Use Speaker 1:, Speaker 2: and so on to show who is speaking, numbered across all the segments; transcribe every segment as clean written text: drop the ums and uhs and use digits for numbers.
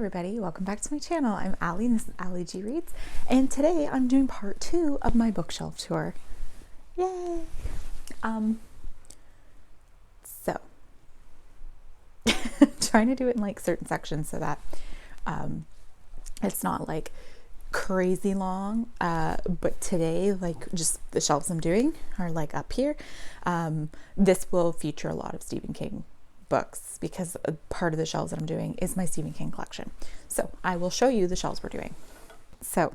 Speaker 1: everybody, welcome back to my channel. I'm Allie and this is Allie G Reads, and today I'm doing part 2 of my bookshelf tour. Yay! So trying to do it in like certain sections so that it's not like crazy long, but today like just the shelves I'm doing are like up here. This will feature a lot of Stephen King books because a part of the shelves that I'm doing is my Stephen King collection. So I will show you the shelves we're doing. So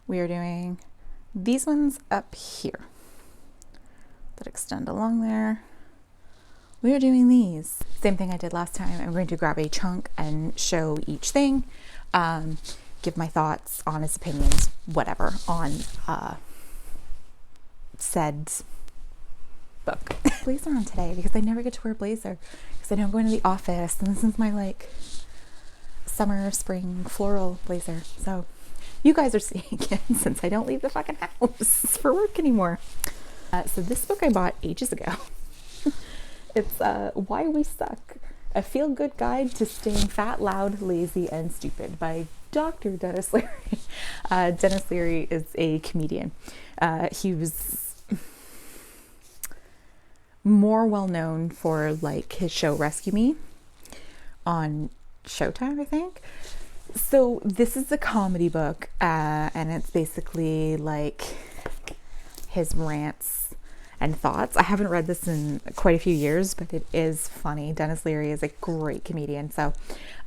Speaker 1: we are doing these ones up here that extend along there. We are doing these. Same thing I did last time. I'm going to grab a chunk and show each thing, give my thoughts, honest opinions, whatever, on said book. Blazer on today because I never get to wear a blazer because I don't go into the office, and this is my like summer spring floral blazer, so you guys are seeing it since I don't leave the fucking house for work anymore. So this book I bought ages ago. It's Why We Suck, a feel-good guide to staying fat, loud, lazy, and stupid by Dr. Denis Leary. Denis Leary is a comedian. He was more well known for like his show Rescue Me on Showtime, I think. So this is a comedy book, and it's basically like his rants and thoughts. I haven't read this in quite a few years, but it is funny. Denis Leary is a great comedian. So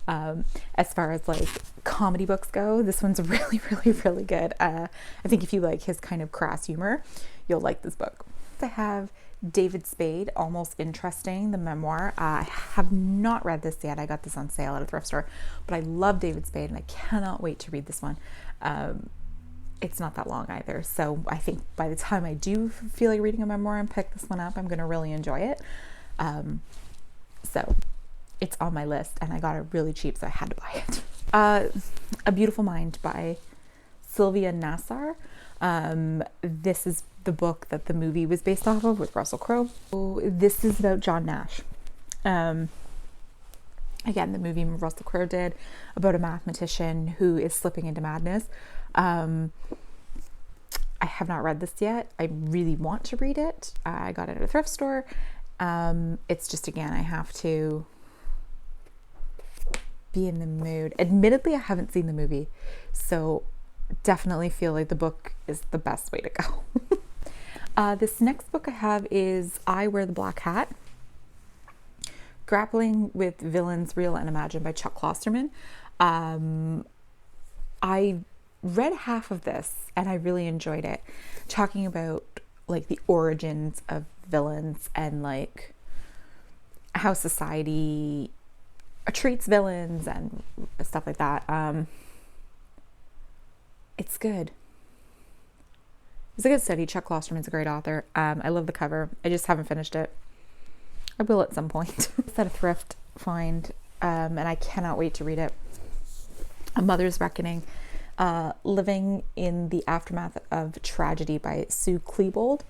Speaker 1: as far as like comedy books go, this one's really, really, really good. I think if you like his kind of crass humor, you'll like this book. I have David Spade, Almost Interesting, the memoir. I have not read this yet. I got this on sale at a thrift store, but I love David Spade and I cannot wait to read this one. It's not that long either, so I think by the time I do feel like reading a memoir and pick this one up, I'm going to really enjoy it. So it's on my list, and I got it really cheap, so I had to buy it. A Beautiful Mind by Sylvia Nassar. This is the book that the movie was based off of with Russell Crowe. So this is about John Nash. Again, the movie Russell Crowe did about a mathematician who is slipping into madness. I have not read this yet. I really want to read it. I got it at a thrift store. It's just, again, I have to be in the mood. Admittedly, I haven't seen the movie, so definitely feel like the book is the best way to go. This next book I have is I Wear the Black Hat, Grappling with Villains, Real and Imagined by Chuck Klosterman. I read half of this and I really enjoyed it, talking about like the origins of villains and like how society treats villains and stuff like that. It's good. It's a good study. Chuck Klosterman's a great author. I love the cover. I just haven't finished it. I will at some point. It's at a thrift find, and I cannot wait to read it. A Mother's Reckoning, Living in the Aftermath of Tragedy by Sue Klebold.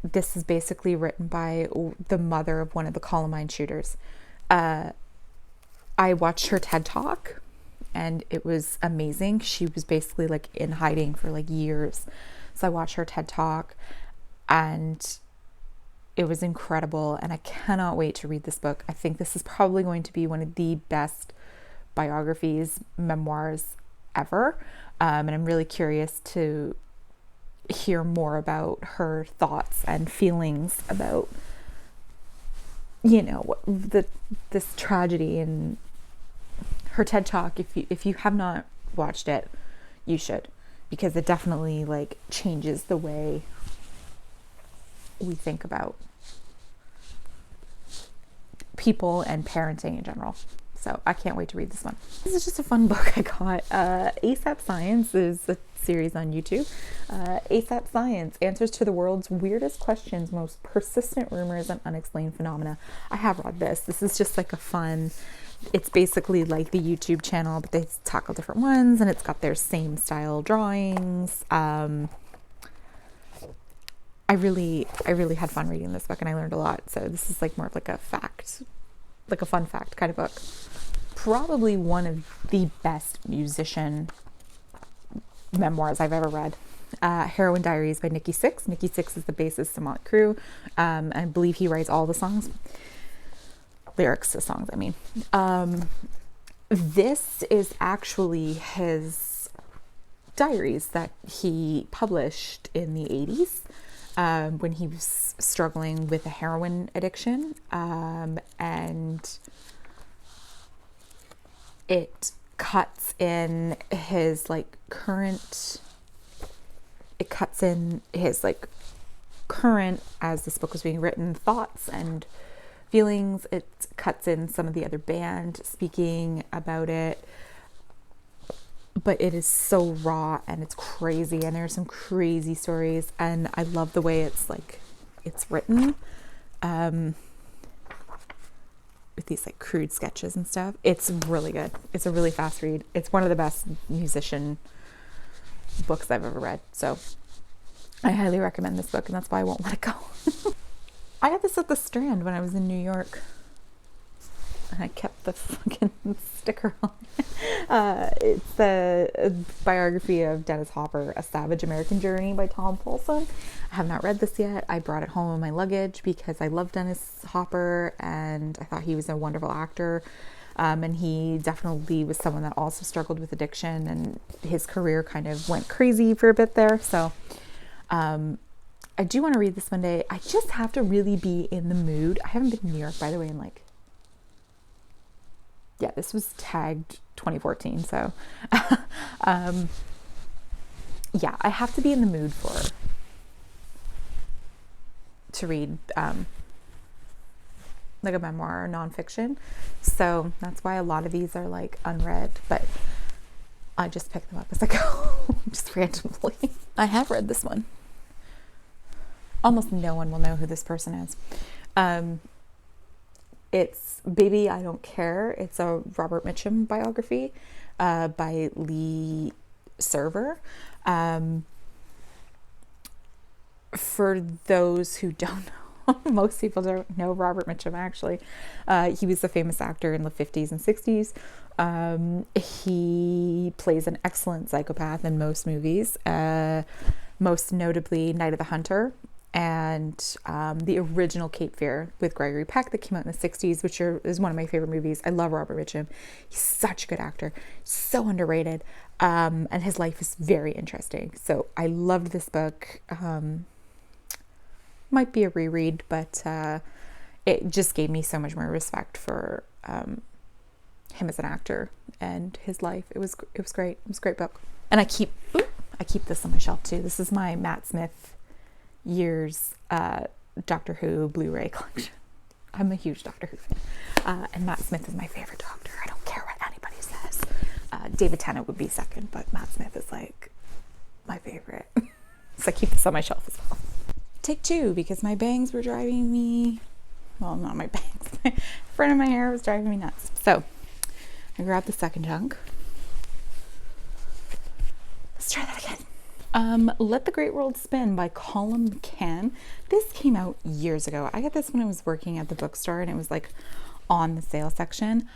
Speaker 1: This is basically written by the mother of one of the Columbine shooters. I watched her TED Talk, and it was amazing. She was basically like in hiding for like years. So I watched her TED Talk and it was incredible. And I cannot wait to read this book. I think this is probably going to be one of the best biographies, memoirs ever. And I'm really curious to hear more about her thoughts and feelings about, you know, this tragedy. And her TED Talk, if you have not watched it, you should, because it definitely like changes the way we think about people and parenting in general. So I can't wait to read this one. This is just a fun book I got. ASAP Science is a series on YouTube. ASAP Science, Answers to the World's Weirdest Questions, Most Persistent Rumors, and Unexplained Phenomena. I have read this. This is just like a fun, it's basically like the YouTube channel, but they tackle different ones, and it's got their same style drawings. I really had fun reading this book, and I learned a lot. So this is like more of like a fact like a fun fact kind of book. Probably one of the best musician memoirs I've ever read. Heroin Diaries by Nikki Sixx. Nikki Sixx is the bassist of Motley Crue. I believe he writes all the songs. Lyrics to songs, I mean. This is actually his diaries that he published in the 80s when he was struggling with a heroin addiction. And it cuts in his current, as this book was being written, thoughts and feelings. It cuts in some of the other band speaking about it, but it is so raw and it's crazy, and there's some crazy stories, and I love the way it's written with these crude sketches and stuff. It's really good. It's a really fast read. It's one of the best musician books I've ever read, so I highly recommend this book, and that's why I won't let it go. I got this at the Strand when I was in New York, and I kept the fucking sticker on. It's the biography of Dennis Hopper, A Savage American Journey by Tom Paulson. I have not read this yet. I brought it home in my luggage because I love Dennis Hopper and I thought he was a wonderful actor. And he definitely was someone that also struggled with addiction, and his career kind of went crazy for a bit there. So I do want to read this one day. I just have to really be in the mood. I haven't been to New York, by the way, in yeah, this was tagged 2014. So, yeah, I have to be in the mood to read, a memoir or nonfiction. So that's why a lot of these are unread, but I just pick them up as I go, just randomly. I have read this one. Almost no one will know who this person is. It's Baby, I Don't Care. It's a Robert Mitchum biography by Lee Server. For those who don't know, most people don't know Robert Mitchum, actually. He was a famous actor in the 50s and 60s. He plays an excellent psychopath in most movies, most notably Night of the Hunter, and the original Cape Fear with Gregory Peck that came out in the 60s, which is one of my favorite movies. I love Robert Mitchum. He's such a good actor, so underrated, and his life is very interesting. So I loved this book. Might be a reread, but it just gave me so much more respect for him as an actor and his life. It was great. It was a great book. And I keep this on my shelf too. This is my Matt Smith years Doctor Who Blu-ray collection. I'm a huge Doctor Who fan, and Matt Smith is my favorite Doctor. I don't care what anybody says. David Tennant would be second, but Matt Smith is my favorite. So I keep this on my shelf as well. Take two, because my bangs were driving me, well, not my bangs, my front of my hair was driving me nuts. So I grabbed the second chunk. Let's try that again. Let the Great World Spin by Colum McCann. This came out years ago. I got this when I was working at the bookstore, and it was on the sale section.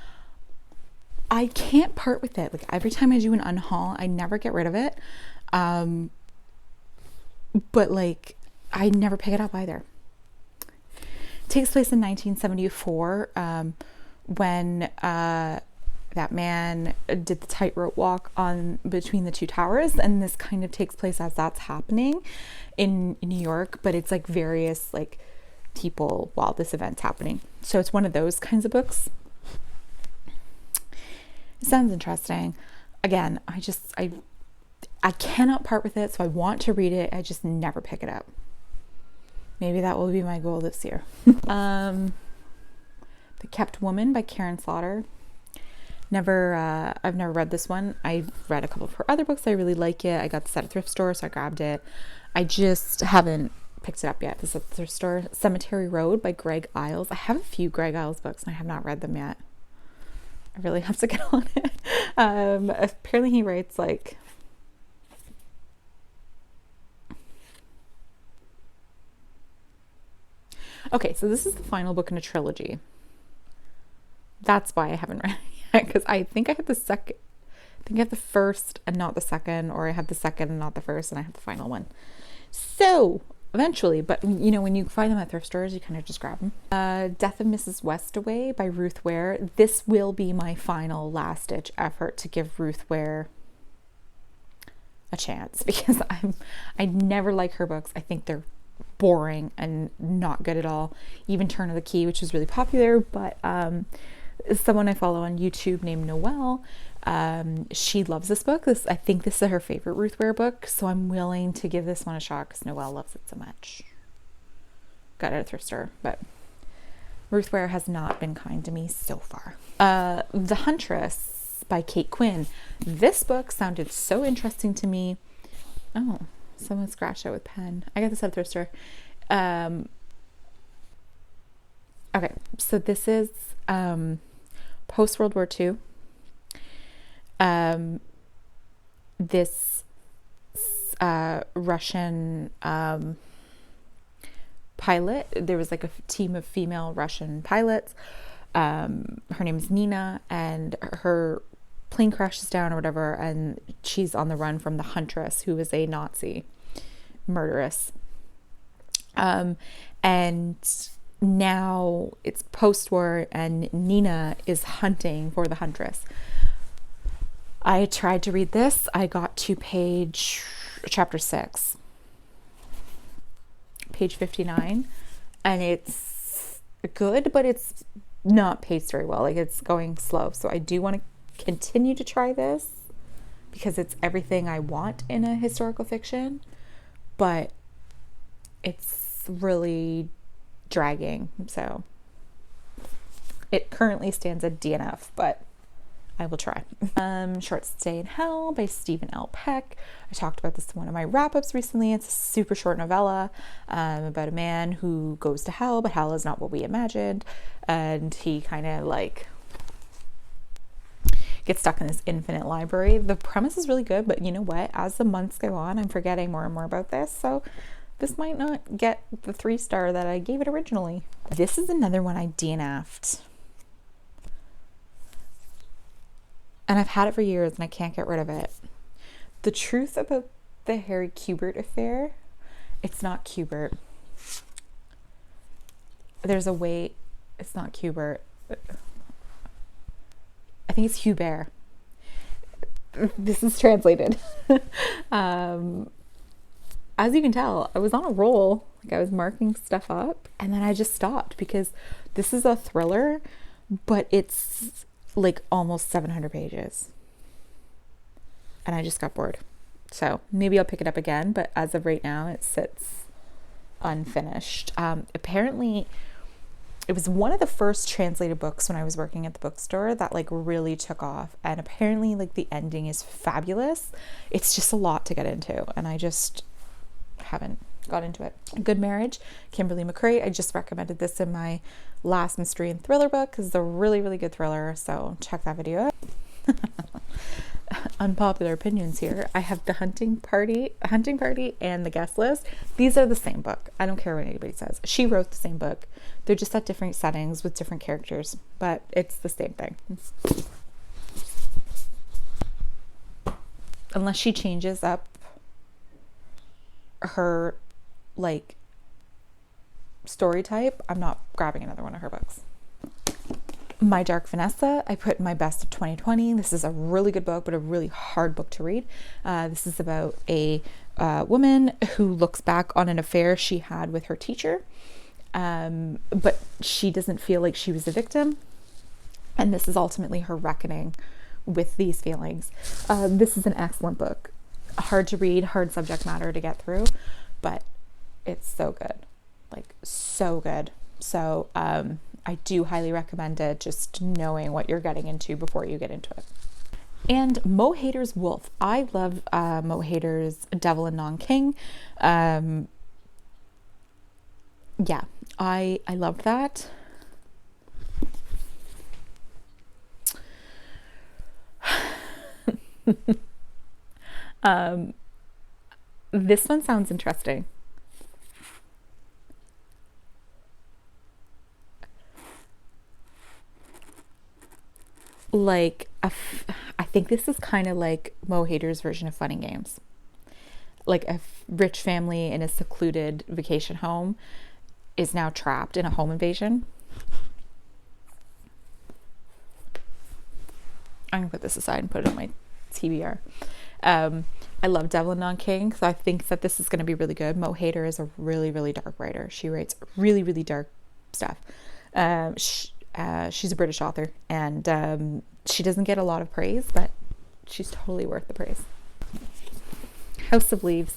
Speaker 1: I can't part with it. Every time I do an unhaul, I never get rid of it. But I never pick it up either. It takes place in 1974, when that man did the tightrope walk on between the two towers, and this kind of takes place as that's happening in New York, but it's various people while this event's happening. So it's one of those kinds of books. It sounds interesting. Again, I cannot part with it, so I want to read it. I just never pick it up. Maybe that will be my goal this year. The Kept Woman by Karen Slaughter. I've never read this one. I've read a couple of her other books. I really like it. I got this at a thrift store, so I grabbed it. I just haven't picked it up yet. This is at the thrift store. Cemetery Road by Greg Iles. I have a few Greg Iles books, and I have not read them yet. I really have to get on it. Apparently he writes okay, so this is the final book in a trilogy. That's why I haven't read it yet, because I think I have the second. I think I have the first and not the second, or I have the second and not the first, and I have the final one. So eventually, but you know, when you find them at thrift stores, you kind of just grab them. Death of Mrs. Westaway by Ruth Ware. This will be my final last ditch effort to give Ruth Ware a chance, because I never like her books. I think they're boring and not good at all. Even Turn of the Key, which was really popular, but someone I follow on YouTube named Noelle, she loves this book. I think this is her favorite Ruth Ware book, so I'm willing to give this one a shot because Noelle loves it so much. Got it at a thrift store, but Ruth Ware has not been kind to me so far. The Huntress by Kate Quinn. This book sounded so interesting to me. Oh, someone scratched it with pen. I got this at a thrift store. Okay, so this is post World War II. This Russian pilot, there was like a team of female Russian pilots. Her name is Nina, and her plane crashes down or whatever, and she's on the run from the Huntress, who is a Nazi murderess. And now it's post-war, and Nina is hunting for the Huntress. I tried to read this. I got to chapter 6, page 59, and it's good, but it's not paced very well. Like, it's going slow. So I do want to continue to try this because it's everything I want in a historical fiction, but it's really dragging. So it currently stands at DNF, but I will try. Short Stay in Hell by Stephen L. Peck. I talked about this in one of my wrap-ups recently. It's a super short novella about a man who goes to hell, but hell is not what we imagined. And he kind of like gets stuck in this infinite library. The premise is really good, but you know what? As the months go on, I'm forgetting more and more about this. So this might not get the 3-star that I gave it originally. This is another one I DNF'd. And I've had it for years and I can't get rid of it. The Truth About the Harry Kubert Affair. It's not Kubert. There's a way. It's not Kubert. I think it's Hubert. This is translated. As you can tell, I was on a roll. Like, I was marking stuff up and then I just stopped because this is a thriller, but it's like almost 700 pages. And I just got bored. So maybe I'll pick it up again, but as of right now, it sits unfinished. Apparently, it was one of the first translated books when I was working at the bookstore that like really took off. And apparently like the ending is fabulous. It's just a lot to get into. And I just haven't got into it. Good Marriage, Kimberly McCrae. I just recommended this in my last mystery and thriller book because it's a really, really good thriller. So check that video out. Unpopular opinions here. I have The Hunting Party and The Guest List. These are the same book. I don't care what anybody says. She wrote the same book. They're just at different settings with different characters, but it's the same thing. Unless she changes up her like story type, I'm not grabbing another one of her books. My Dark Vanessa, I put in my best of 2020. This is a really good book, but a really hard book to read. This is about a woman who looks back on an affair she had with her teacher, but she doesn't feel like she was a victim. And this is ultimately her reckoning with these feelings. This is an excellent book. Hard to read, hard subject matter to get through, but it's so good. Like, so good. So, I do highly recommend it, just knowing what you're getting into before you get into it. And Mo Hayder's Wolf. I love Mo Hayder's Devil and Non-King. Yeah, I loved that. This one sounds interesting. like I think this is kind of like Mo Hader's version of Fun and Games. Like a rich family in a secluded vacation home is now trapped in a home invasion. I'm gonna put this aside and put it on my TBR. I love Devlin Non-King, so I think that this is going to be really good. Mo Hader is a really, really dark writer. She writes really, really dark stuff. She's a British author, and she doesn't get a lot of praise, but she's totally worth the praise. House of Leaves.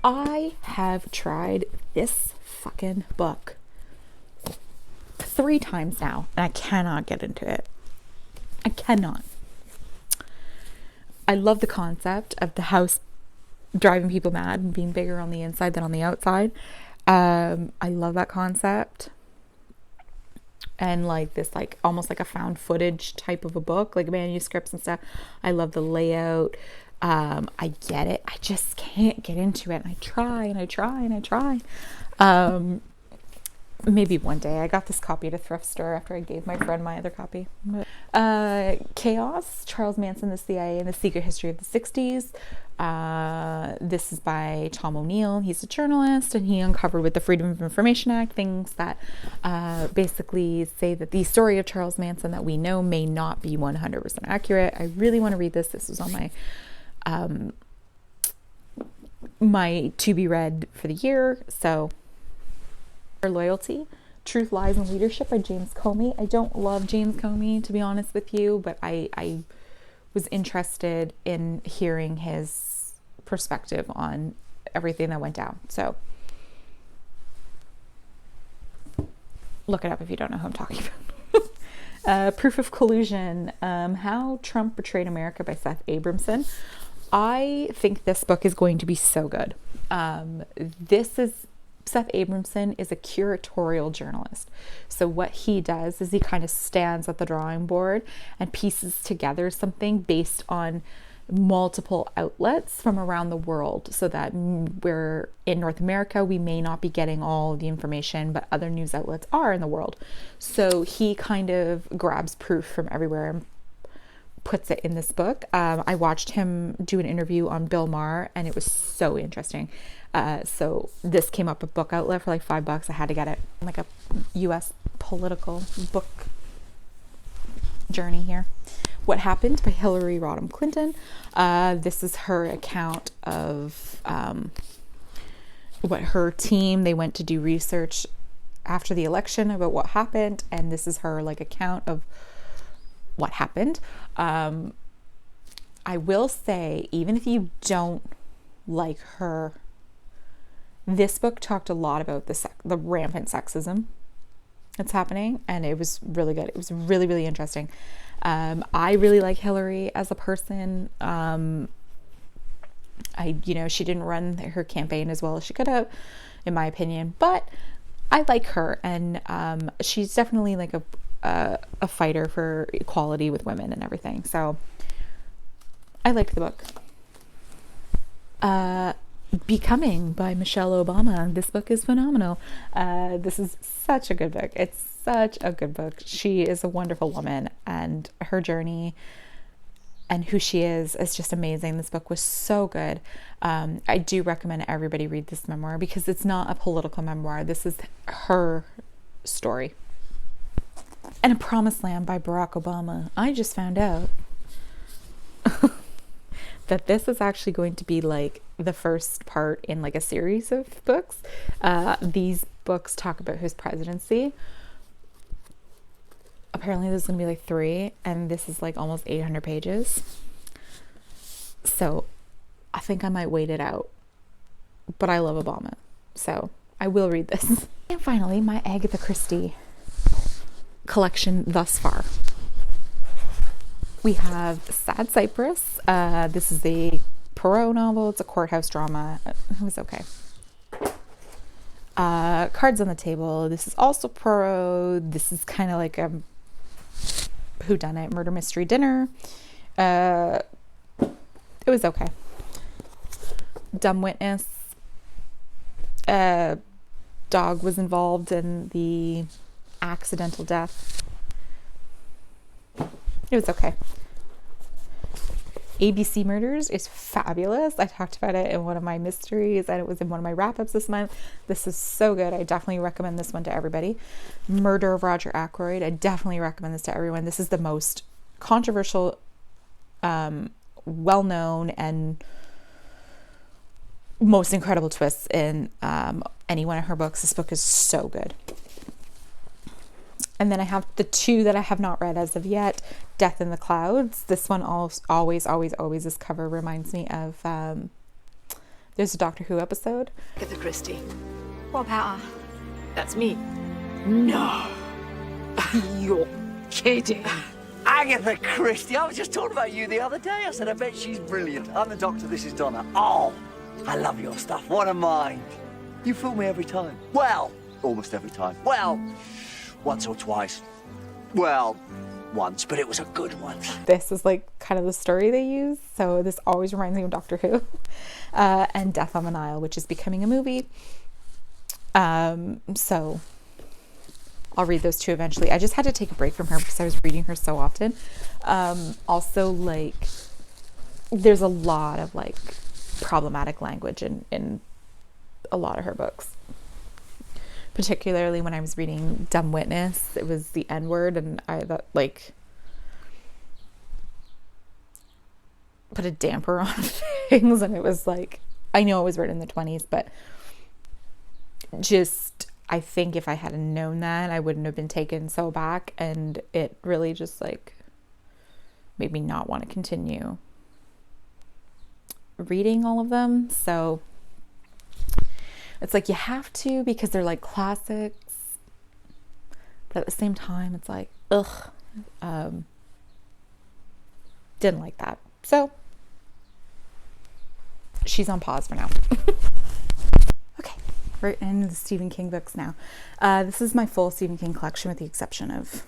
Speaker 1: I have tried this fucking book 3 times now, and I cannot get into it. I cannot. I love the concept of the house driving people mad and being bigger on the inside than on the outside. I love that concept. And like this, like almost like a found footage type of a book, like manuscripts and stuff. I love the layout. I get it. I just can't get into it. And I try and I try and I try. Maybe one day. I got this copy at a thrift store after I gave my friend my other copy. Chaos, Charles Manson, the CIA, and the Secret History of the 60s. This is by Tom O'Neill. He's a journalist, and he uncovered with the Freedom of Information Act things that basically say that the story of Charles Manson that we know may not be 100% accurate. I really want to read this. This was on my to be read for the year. So Loyalty, Truth, Lies, and Leadership by James Comey. I don't love James Comey, to be honest with you, but I was interested in hearing his perspective on everything that went down. So look it up if you don't know who I'm talking about. Proof of Collusion, How Trump Betrayed America by Seth Abramson. I think this book is going to be so good. Seth Abramson is a curatorial journalist. So what he does is he kind of stands at the drawing board and pieces together something based on multiple outlets from around the world, so that we're in North America, we may not be getting all the information, but other news outlets are in the world. So he kind of grabs proof from everywhere and puts it in this book. I watched him do an interview on Bill Maher, and it was so interesting. So this came up a book outlet for like $5. I had to get it. Like a U.S. political book journey here. What Happened by Hillary Rodham Clinton. This is her account of what her team, they went to do research after the election about what happened, and this is her like account of what happened. I will say, even if you don't like her, this book talked a lot about the rampant sexism that's happening, and it was really good. It was really, really interesting. I really like Hillary as a person. She didn't run her campaign as well as she could have, in my opinion, but I like her, and she's definitely like a fighter for equality with women and everything. So I liked the book. Becoming by Michelle Obama. This book is phenomenal. This is such a good book. It's such a good book. She is a wonderful woman, and her journey and who she is just amazing. This book was so good. I do recommend everybody read this memoir because it's not a political memoir. This is her story. And A Promised Land by Barack Obama. I just found out that this is actually going to be like the first part in like a series of books. These books talk about his presidency. Apparently there's going to be like 3, and this is like almost 800 pages. So I think I might wait it out. But I love Obama, so I will read this. And finally, my Agatha Christie collection thus far. We have Sad Cypress. This is a Poirot novel. It's a courthouse drama. It was okay. Cards on the Table. This is also Poirot. This is kind of like a whodunit, murder mystery dinner. It was okay. Dumb Witness. Dog was involved in the accidental death. It was okay. ABC Murders is fabulous. I talked about it in one of my mysteries, and it was in one of my wrap-ups this month. This is so good. I definitely recommend this one to everybody. Murder of Roger Ackroyd. I definitely recommend this to everyone. This is the most controversial, well-known, and most incredible twists in any one of her books. This book is so good. And then I have the two that I have not read as of yet. Death in the Clouds. This one always, this cover reminds me of, there's a Doctor Who episode.
Speaker 2: Agatha Christie.
Speaker 3: What about her?
Speaker 2: That's me. No. You're kidding.
Speaker 4: Agatha Christie. I was just talking about you the other day. I said, I bet she's brilliant. I'm the Doctor, this is Donna. Oh, I love your stuff. What a mind. You fool me every time. Well, almost every time. Well, once or twice. Well, once, but it was a good one.
Speaker 1: This is like kind of the story they use. So this always reminds me of Doctor Who. And Death on the Nile, which is becoming a movie. So I'll read those two eventually. I just had to take a break from her because I was reading her so often. Also, like, there's a lot of like problematic language in a lot of her books. Particularly when I was reading Dumb Witness, it was the N-word, and I thought, like, put a damper on things. And it was like, I know it was written in the 20s, but just, I think if I had known that, I wouldn't have been taken so back, and it really just like made me not want to continue reading all of them. So it's like you have to, because they're like classics, but at the same time it's like, ugh, didn't like that. So she's on pause for now. Okay, we're in the Stephen King books now. This is my full Stephen King collection with the exception of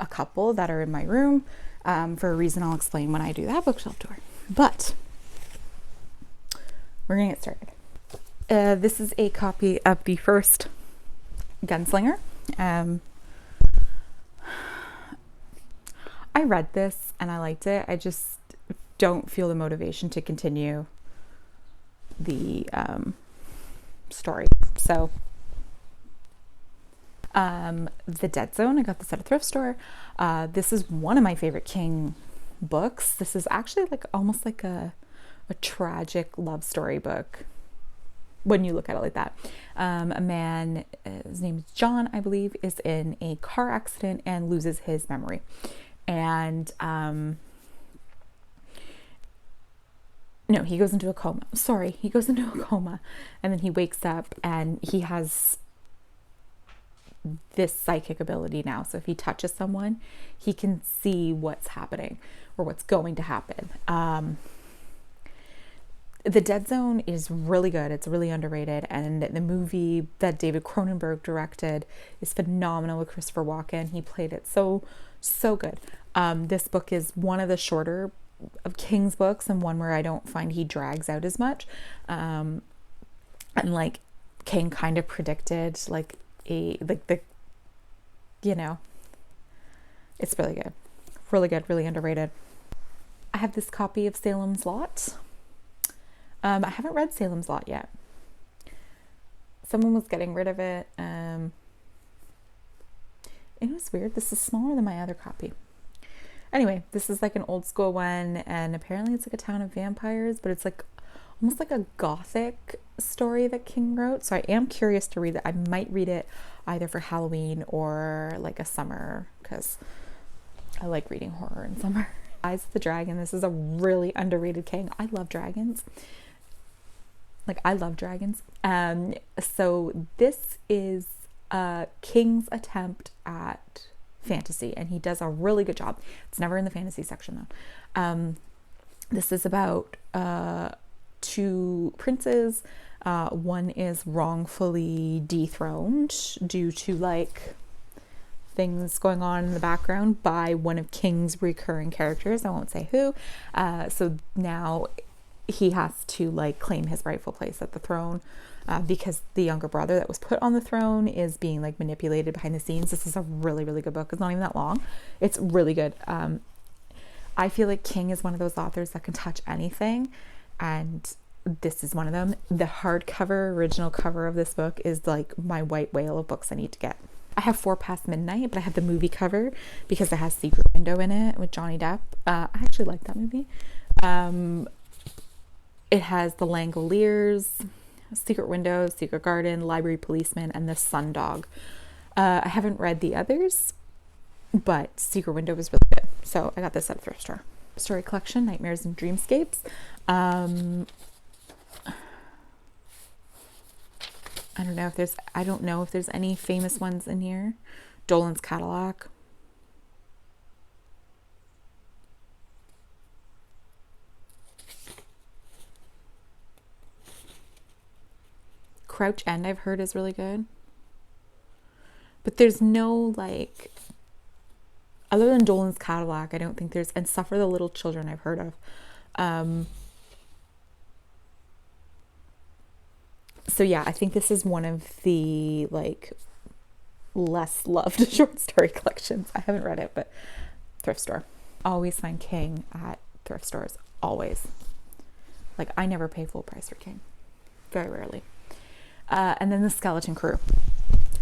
Speaker 1: a couple that are in my room, for a reason I'll explain when I do that bookshelf tour. But we're gonna get started. This is a copy of the first Gunslinger. I read this and I liked it. I just don't feel the motivation to continue the story. So The Dead Zone, I got this at a thrift store. This is one of my favorite King books. This is actually like almost like a tragic love story book when you look at it like that. A man, his name is John, I believe, is in a car accident and loses his memory. And no, he goes into a coma. Sorry, he goes into a coma, and then he wakes up and he has this psychic ability now. So if he touches someone, he can see what's happening or what's going to happen. The Dead Zone is really good. It's really underrated. And the movie that David Cronenberg directed is phenomenal with Christopher Walken. He played it so good. This book is one of the shorter of King's books, and one where I don't find he drags out as much. And like King kind of predicted it's really good. Really good, really underrated. I have this copy of Salem's Lot. I haven't read Salem's Lot yet. Someone was getting rid of it. It was weird. This is smaller than my other copy. Anyway, this is like an old school one, and apparently it's like a town of vampires, but it's like almost like a gothic story that King wrote. So I am curious to read it. I might read it either for Halloween or like a summer, because I like reading horror in summer. Eyes of the Dragon. This is a really underrated King. I love dragons. So this is King's attempt at fantasy, and he does a really good job. It's never in the fantasy section though. This is about two princes. One is wrongfully dethroned due to like things going on in the background by one of King's recurring characters. I won't say who. So now he has to like claim his rightful place at the throne, because the younger brother that was put on the throne is being like manipulated behind the scenes. This is a really, really good book. It's not even that long. It's really good. I feel like King is one of those authors that can touch anything, and this is one of them. The hardcover original cover of this book is like my white whale of books I need to get. I have 4 Past Midnight, but I have the movie cover because it has Secret Window in it with Johnny Depp. I actually like that movie. It has The Langoliers, Secret Window, Secret Garden, Library Policeman, and The Sundog. I haven't read the others, but Secret Window was really good. So I got this at a thrift store. Story collection, Nightmares and Dreamscapes. I don't know if there's any famous ones in here. Dolan's Cadillac. Crouch End, I've heard, is really good. But there's no, like, other than Dolan's Cadillac, I don't think there's, and Suffer the Little Children I've heard of. So yeah, I think this is one of the like less loved short story collections. I haven't read it, but thrift store. Always find King at thrift stores. Always. Like, I never pay full price for King. Very rarely. And then The Skeleton Crew.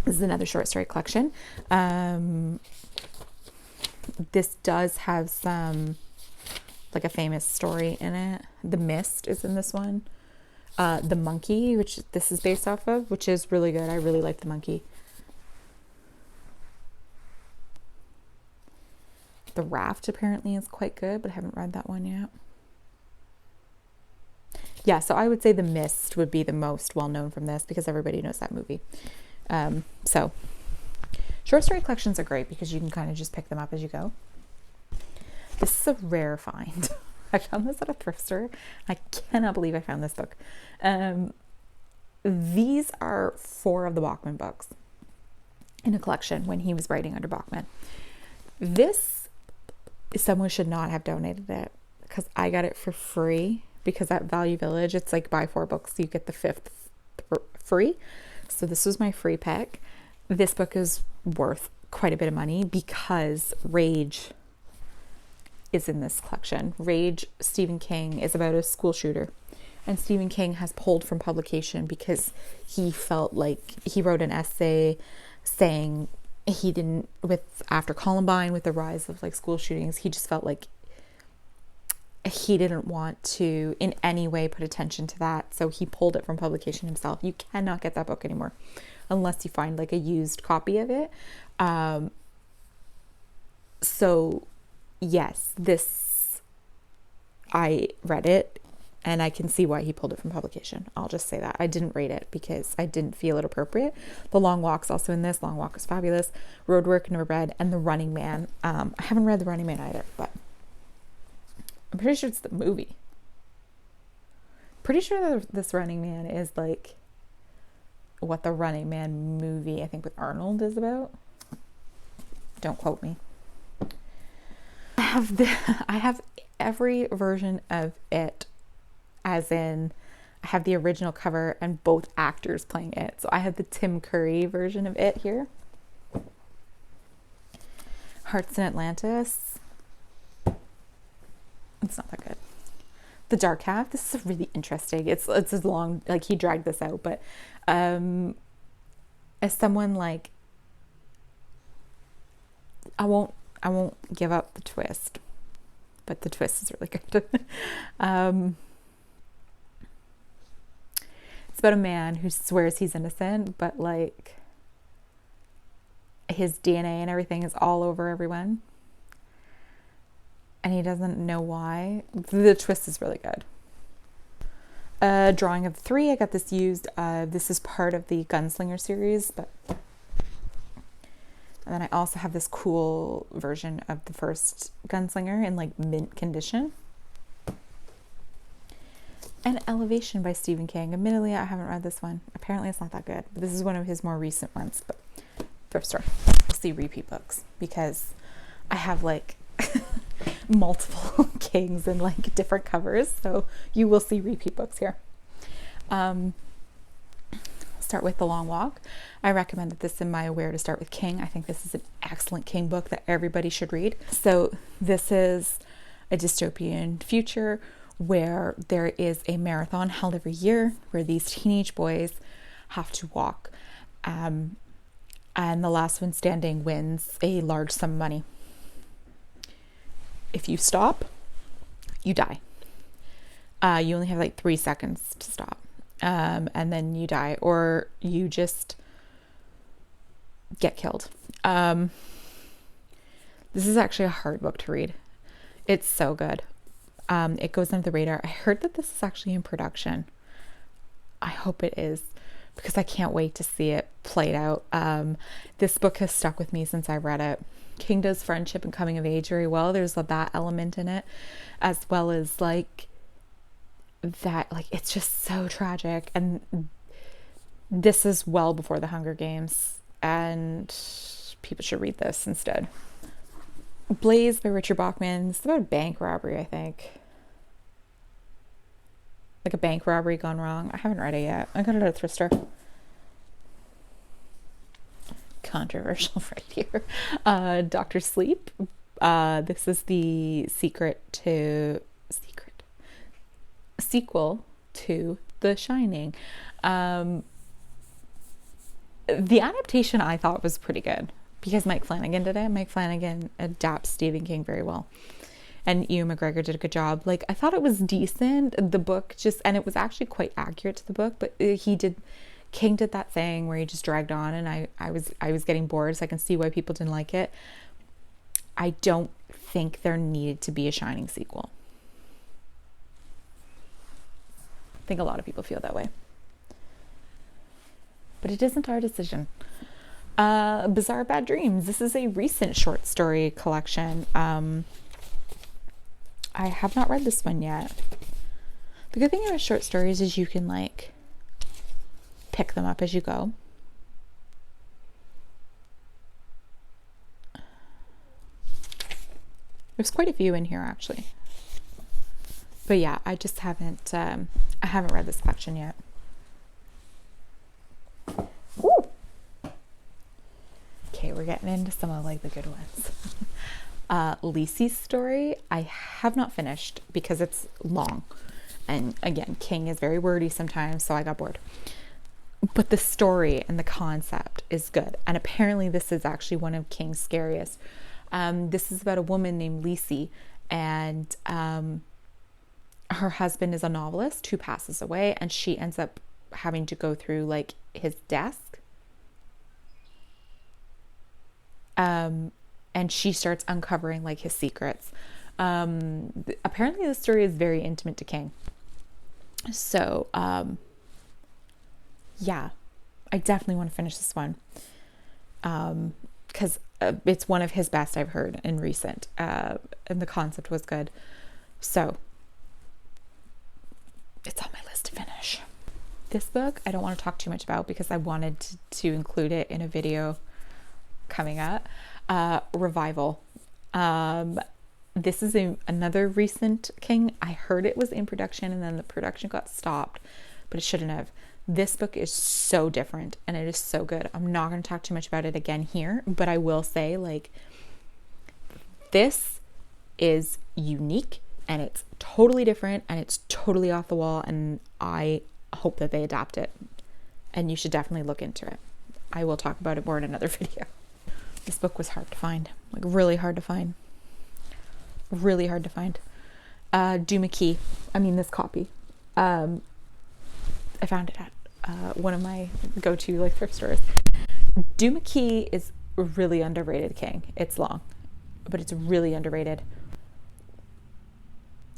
Speaker 1: This is another short story collection. This does have some, like, a famous story in it. The Mist is in this one. The Monkey, which this is based off of, which is really good. I really like The Monkey. The Raft apparently is quite good, but I haven't read that one yet. Yeah, so I would say The Mist would be the most well-known from this because everybody knows that movie. So short story collections are great because you can kind of just pick them up as you go. This is a rare find. I found this at a thrift store. I cannot believe I found this book. These are 4 of the Bachman books in a collection when he was writing under Bachman. This, someone should not have donated it because I got it for free, because at Value Village, it's like buy 4 books, you get the 5th free. So this was my free pick. This book is worth quite a bit of money because Rage is in this collection. Rage, Stephen King, is about a school shooter. And Stephen King has pulled from publication because he felt like he wrote an essay saying he didn't, after Columbine, with the rise of like school shootings, he just felt like he didn't want to in any way put attention to that. So he pulled it from publication himself. You cannot get that book anymore unless you find like a used copy of it. So yes, I read it and I can see why he pulled it from publication. I'll just say that. I didn't rate it because I didn't feel it appropriate. The Long Walk's also in this. Long Walk is fabulous. Roadwork, never read. And The Running Man. I haven't read The Running Man either, but I'm pretty sure it's the movie. Pretty sure that this Running Man is like what the Running Man movie, I think with Arnold, is about. Don't quote me. I have every version of it, as in I have the original cover and both actors playing it. So I have the Tim Curry version of it here. Hearts in Atlantis. It's not that good. The Dark Half. This is really interesting. It's as long, like he dragged this out, but as someone like, I won't give up the twist, but the twist is really good. It's about a man who swears he's innocent, but like his DNA and everything is all over everyone. And he doesn't know why. The twist is really good. Drawing of 3, I got this used. This is part of the Gunslinger series, but and then I also have this cool version of the first Gunslinger in like mint condition. And Elevation by Stephen King. Admittedly, I haven't read this one. Apparently it's not that good, but this is one of his more recent ones. But thrift store. Mostly repeat books because I have like multiple Kings and like different covers, so you will see repeat books here. Start with The Long Walk. I recommended this in my Where to Start with King. I think this is an excellent King book that everybody should read. So this is a dystopian future where there is a marathon held every year where these teenage boys have to walk, and the last one standing wins a large sum of money. If you stop, you die. You only have like 3 seconds to stop. And then you die, or you just get killed. This is actually a hard book to read. It's so good. It goes under the radar. I heard that this is actually in production. I hope it is, because I can't wait to see it played out. This book has stuck with me since I read it. King does friendship and coming of age very well. There's that element in it, as well as like that, like it's just so tragic. And this is well before the Hunger Games, and people should read this instead. Blaze by Richard Bachman. It's about a bank robbery, I think. Like a bank robbery gone wrong. I haven't read it yet. I got it at a thrift store. Controversial right here. Dr. Sleep. This is the sequel to The Shining. The adaptation I thought was pretty good because Mike Flanagan did it. Mike Flanagan adapts Stephen King very well, and Ewan McGregor did a good job. Like, I thought it was decent. The book and it was actually quite accurate to the book, but King did that thing where he just dragged on, and I was getting bored, so I can see why people didn't like it. I don't think there needed to be a Shining sequel. I think a lot of people feel that way. But it isn't our decision. Bizarre Bad Dreams. This is a recent short story collection. I have not read this one yet. The good thing about short stories is you can like pick them up as you go. There's quite a few in here actually. But yeah, I just haven't I haven't read this collection yet. Ooh. Okay, we're getting into some of like the good ones. Lisey's Story, I have not finished because it's long. And again, King is very wordy sometimes, so I got bored. But the story and the concept is good. And apparently this is actually one of King's scariest. This is about a woman named Lisey, and her husband is a novelist who passes away, and she ends up having to go through like his desk. And she starts uncovering like his secrets. Apparently the story is very intimate to King. So, yeah, I definitely want to finish this one. Because it's one of his best I've heard in recent. And the concept was good. So, it's on my list to finish. This book, I don't want to talk too much about because I wanted to include it in a video coming up. Revival. This is another recent King. I heard it was in production and then the production got stopped, but it shouldn't have. This book is so different and it is so good. I'm not going to talk too much about it again here, but I will say like this is unique and it's totally different and it's totally off the wall, and I hope that they adapt it, and you should definitely look into it. I will talk about it more in another video. This book was hard to find, like really hard to find. Really hard to find. Duma Key. I mean, this copy. I found it at one of my go-to like thrift stores. Duma Key is really underrated King. It's long, but it's really underrated.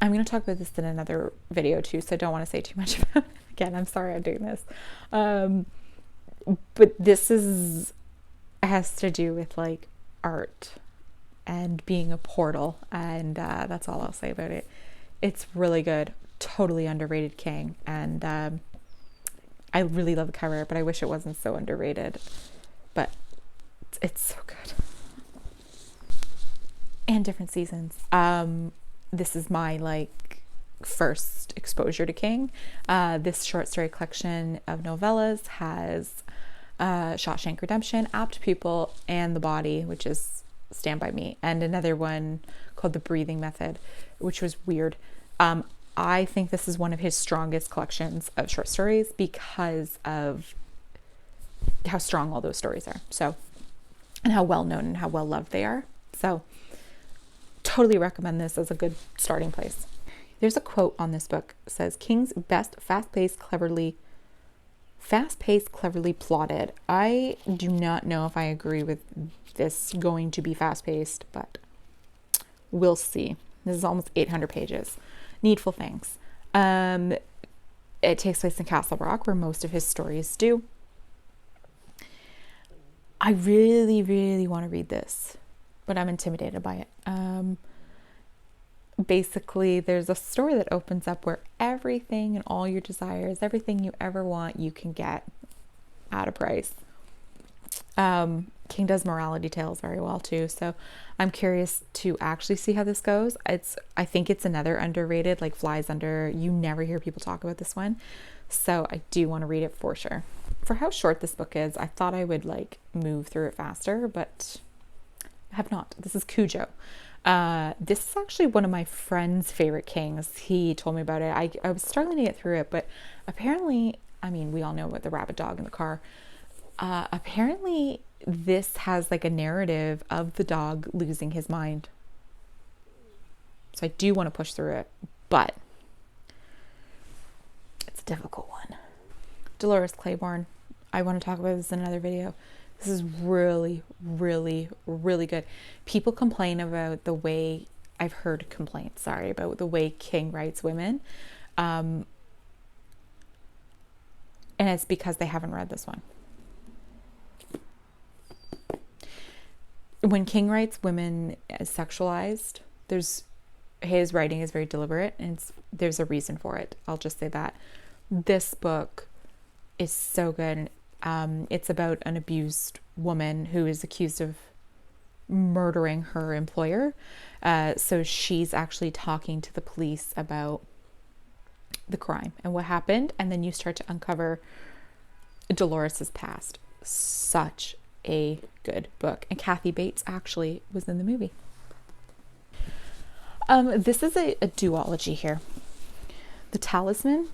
Speaker 1: I'm going to talk about this in another video too, so I don't want to say too much about it. Again, I'm sorry I'm doing this. But this has to do with like art and being a portal, and that's all I'll say about it. It's really good, totally underrated King, and I really love the cover, but I wish it wasn't so underrated, but it's so good. and different seasons. This is my like first exposure to King. This short story collection of novellas has Shawshank Redemption, Apt Pupil, and The Body, which is Stand By Me, and another one called The Breathing Method, which was weird. I think this is one of his strongest collections of short stories because of how strong all those stories are. So, and how well known and how well loved they are. So, totally recommend this as a good starting place. There's a quote on this book. It says, King's best fast-paced, cleverly plotted. I do not know if I agree with this going to be fast-paced, but we'll see. This is almost 800 pages. Needful Things. It takes place in Castle Rock, where most of his stories do. I really, really want to read this, but I'm intimidated by it. Basically, there's a story that opens up where everything and all your desires, everything you ever want, you can get at a price. King does morality tales very well too, so I'm curious to actually see how this goes. I think it's another underrated, like flies under, you never hear people talk about this one, so I do want to read it for sure. For how short this book is, I thought I would like move through it faster, but I have not. This is Cujo. This is actually one of my friend's favorite Kings. He told me about it. I was struggling to get through it, but apparently, I mean, we all know about the rabbit dog in the car. Apparently this has like a narrative of the dog losing his mind. So I do want to push through it, but it's a difficult one. Dolores Claiborne. I want to talk about this in another video. This is really, really, really good. People complain about the way, I've heard complaints, about the way King writes women. And it's because they haven't read this one. When King writes women as sexualized, his writing is very deliberate, and there's a reason for it. I'll just say that. This book is so good. It's about an abused woman who is accused of murdering her employer. So she's actually talking to the police about the crime and what happened, and then you start to uncover Dolores's past. Such a good book, and Kathy Bates actually was in the movie. This is a duology here. The Talisman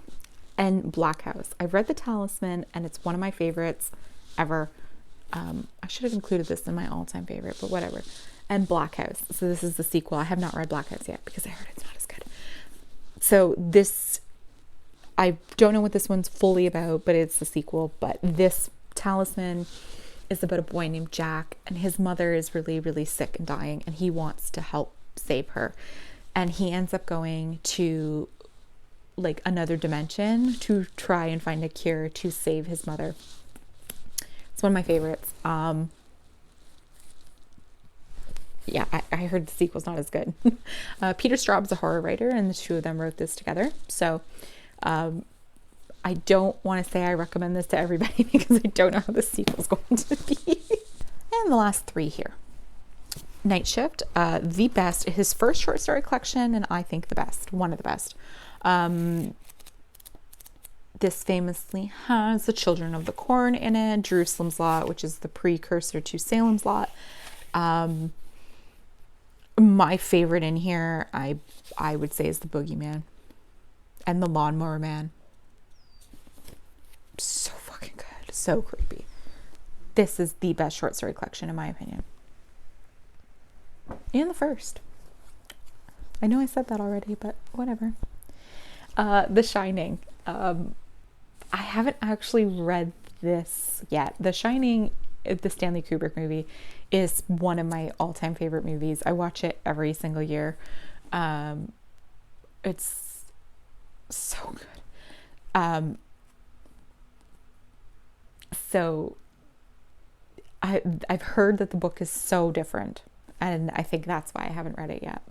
Speaker 1: and Black House. I've read The Talisman, and it's one of my favorites ever. I should have included this in my all-time favorite, but whatever. And Black House. So this is the sequel. I have not read Black House yet because I heard it's not as good. So this, I don't know what this one's fully about, but it's the sequel. But this Talisman is about a boy named Jack, and his mother is really, really sick and dying, and he wants to help save her. And he ends up going to like another dimension to try and find a cure to save his mother. It's one of my favorites. Yeah, I heard the sequel's not as good. Peter Straub's a horror writer, and the two of them wrote this together. So I don't want to say I recommend this to everybody because I don't know how the sequel's going to be. And the last three here. Night Shift, the best, his first short story collection, and I think the best, one of the best. This famously has The Children of the Corn in it, Jerusalem's Lot, which is the precursor to Salem's Lot. My favorite in here, I would say, is The Boogeyman and The Lawnmower Man. So fucking good, so creepy. This is the best short story collection in my opinion. And the first. I know I said that already, but whatever. The Shining. I haven't actually read this yet. The Shining, the Stanley Kubrick movie, is one of my all-time favorite movies. I watch it every single year. It's so good. So I've heard that the book is so different, and I think that's why I haven't read it yet.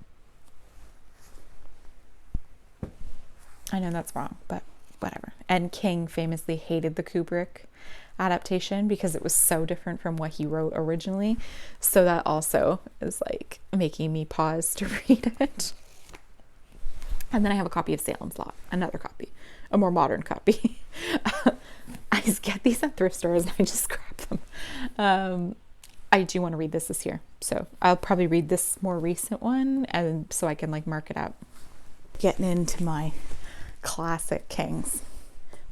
Speaker 1: I know that's wrong, but whatever. And King famously hated the Kubrick adaptation because it was so different from what he wrote originally. So that also is like making me pause to read it. And then I have a copy of Salem's Lot, another copy, a more modern copy. I just get these at thrift stores and I just grab them. I do want to read this year, so I'll probably read this more recent one, and so I can like mark it up. Getting into my classic Kings,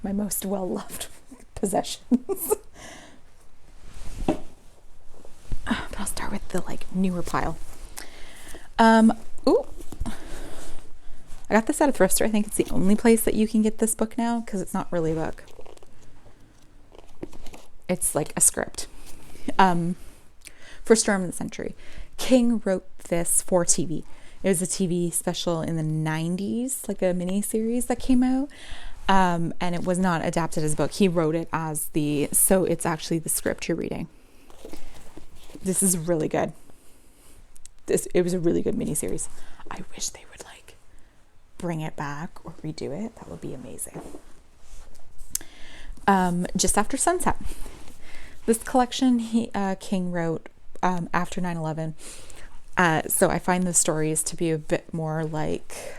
Speaker 1: my most well-loved possessions. But I'll start with the like newer pile. Ooh. I got this at a thrift store. I think it's the only place that you can get this book now because it's not really a book. It's like a script. For Storm of the Century. King wrote this for TV. It was a TV special in the 90s, like a mini series that came out. And it was not adapted as a book. He wrote it as so it's actually the script you're reading. This is really good. It was a really good mini series. I wish they would like bring it back or redo it. That would be amazing. Just After Sunset. This collection King wrote after 9/11. So I find the stories to be a bit more like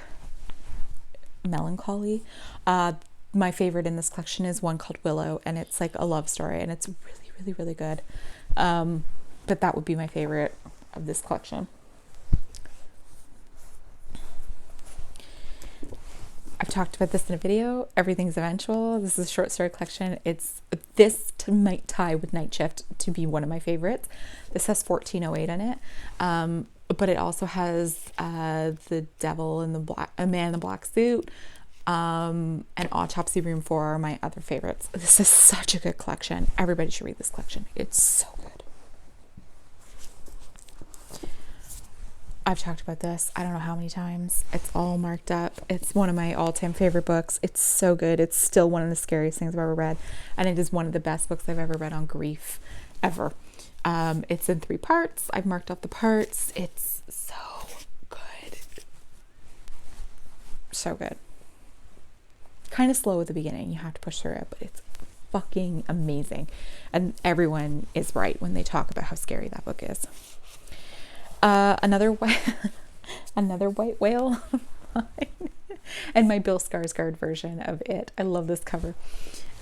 Speaker 1: melancholy. My favorite in this collection is one called Willow, and it's like a love story, and it's really, really, really good. But that would be my favorite of this collection. I've talked about this in a video. Everything's Eventual. This is a short story collection. This might tie with Night Shift to be one of my favorites. This has 1408 in it. But it also has The Devil in the Black, A Man in the Black Suit, and Autopsy Room 4 are my other favorites. This is such a good collection. Everybody should read this collection. It's so good. I've talked about this I don't know how many times. It's all marked up. It's one of my all-time favorite books. It's so good. It's still one of the scariest things I've ever read, and it is one of the best books I've ever read on grief ever. It's in 3 parts. I've marked up the parts. It's so good. So good. Kind of slow at the beginning. You have to push through it, but it's fucking amazing. And everyone is right when they talk about how scary that book is. Another white whale. And my Bill Skarsgård version of it. I love this cover.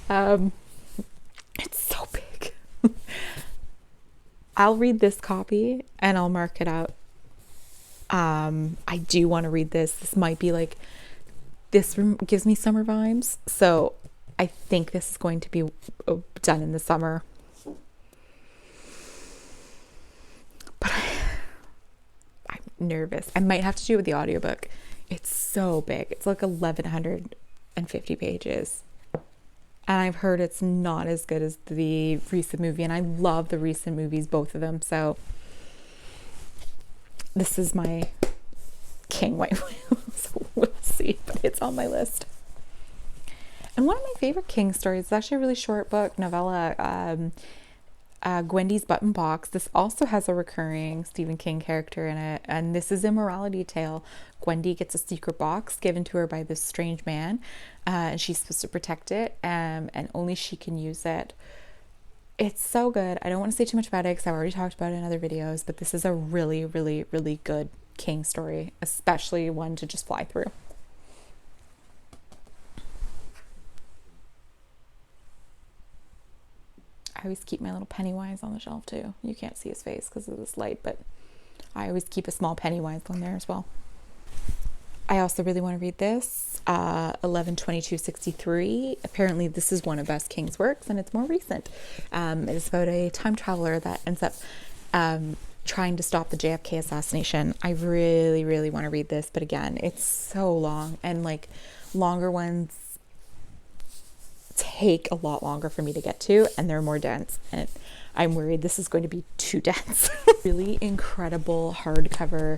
Speaker 1: It's so big. I'll read this copy and I'll mark it out. I do want to read this. This might be like, this gives me summer vibes. So I think this is going to be done in the summer. But I'm nervous. I might have to do it with the audiobook. It's so big. It's like 1,150 pages. And I've heard it's not as good as the recent movie. And I love the recent movies, both of them. So this is my King White Whale. So we'll see. But it's on my list. And one of my favorite King stories is actually a really short book, novella, Gwendy's Button Box. This also has a recurring Stephen King character in it. And this is a morality tale. Gwendy gets a secret box given to her by this strange man, and she's supposed to protect it, and only she can use it. It's so good. I don't want to say too much about it because I've already talked about it in other videos, but this is a really, really, really good King story, especially one to just fly through. I always keep my little Pennywise on the shelf too. You can't see his face because of this light, but I always keep a small Pennywise on there as well. I also really want to read this, 11/22/63. Apparently this is one of Bess King's works, and it's more recent. It's about a time traveler that ends up trying to stop the JFK assassination. I really, really want to read this, but again, it's so long, and like longer ones take a lot longer for me to get to, and they're more dense, and I'm worried this is going to be too dense. Really incredible hardcover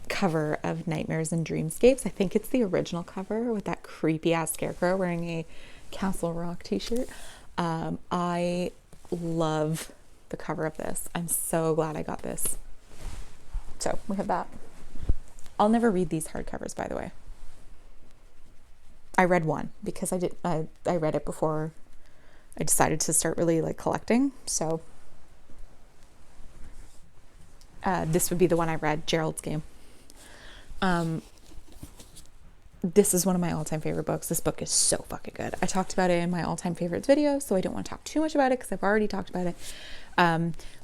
Speaker 1: cover of Nightmares and Dreamscapes. I think it's the original cover with that creepy ass scarecrow wearing a Castle Rock t-shirt. I love the cover of this. I'm so glad I got this. So we have that. I'll never read these hardcovers, by the way. I read one because I read it before I decided to start really like collecting. So this would be the one I read, Gerald's Game. This is one of my all-time favorite books. This book is so fucking good. I talked about it in my all-time favorites video, so I don't want to talk too much about it because I've already talked about it.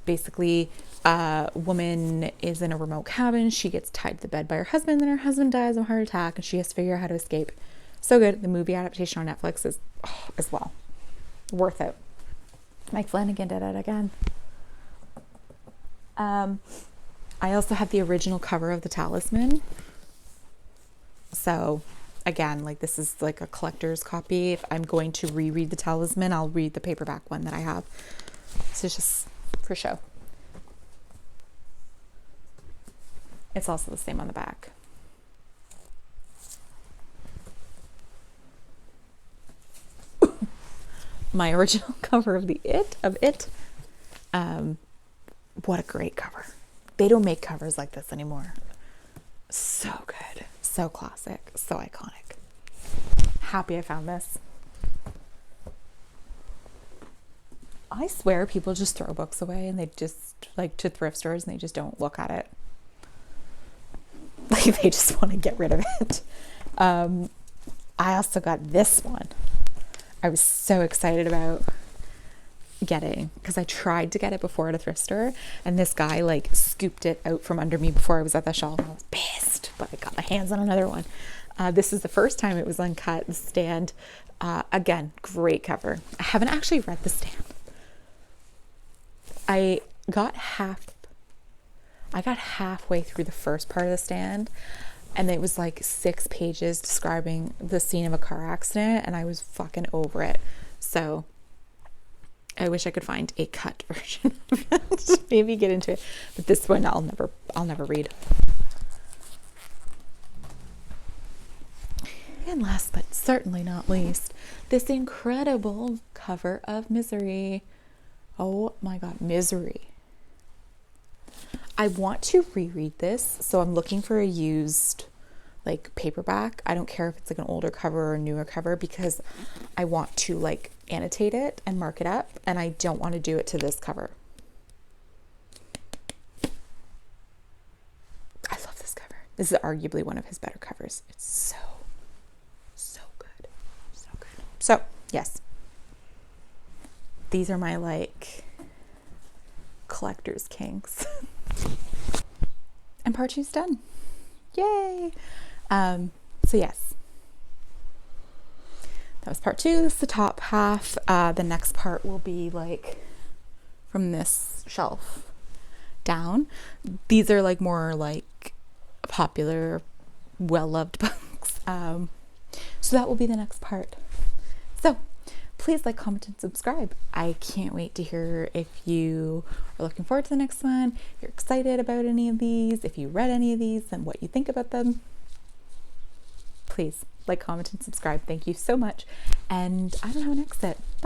Speaker 1: Basically, a woman is in a remote cabin. She gets tied to the bed by her husband, then her husband dies of a heart attack, and she has to figure out how to escape. So good. The movie adaptation on Netflix is as well worth it. Mike Flanagan did it again. I also have the original cover of The Talisman. So again, like this is like a collector's copy. If I'm going to reread The Talisman, I'll read the paperback one that I have. So it's just for show. It's also the same on the back. My original cover of It. What a great cover. They don't make covers like this anymore. So good. So classic. So iconic. Happy I found this. I swear people just throw books away and they just like to thrift stores and they just don't look at it. Like they just want to get rid of it. I also got this one. I was so excited about getting because I tried to get it before at a thrift store and this guy like scooped it out from under me before I was at the shelf and I was pissed, but I got my hands on another one. This is the first time it was uncut. The Stand, again, great cover. I haven't actually read The Stand. I got halfway through the first part of The Stand and it was like 6 pages describing the scene of a car accident and I was fucking over it. So I wish I could find a cut version of it. Maybe get into it. But this one I'll never read. And last but certainly not least, this incredible cover of Misery. Oh my god, Misery. I want to reread this, so I'm looking for a used like paperback. I don't care if it's like an older cover or a newer cover because I want to like annotate it and mark it up and I don't want to do it to this cover. I love this cover. This is arguably one of his better covers. It's so good. So good. So, yes. These are my like collector's kinks. And part 2's done. Yay! So yes, that was part 2. This is the top half. The next part will be like from this shelf down. These are like more like popular, well-loved books. So that will be the next part. So please like, comment, and subscribe. I can't wait to hear if you are looking forward to the next one, if you're excited about any of these, if you read any of these, and what you think about them. Please like, comment, and subscribe. Thank you so much. And I don't have an exit.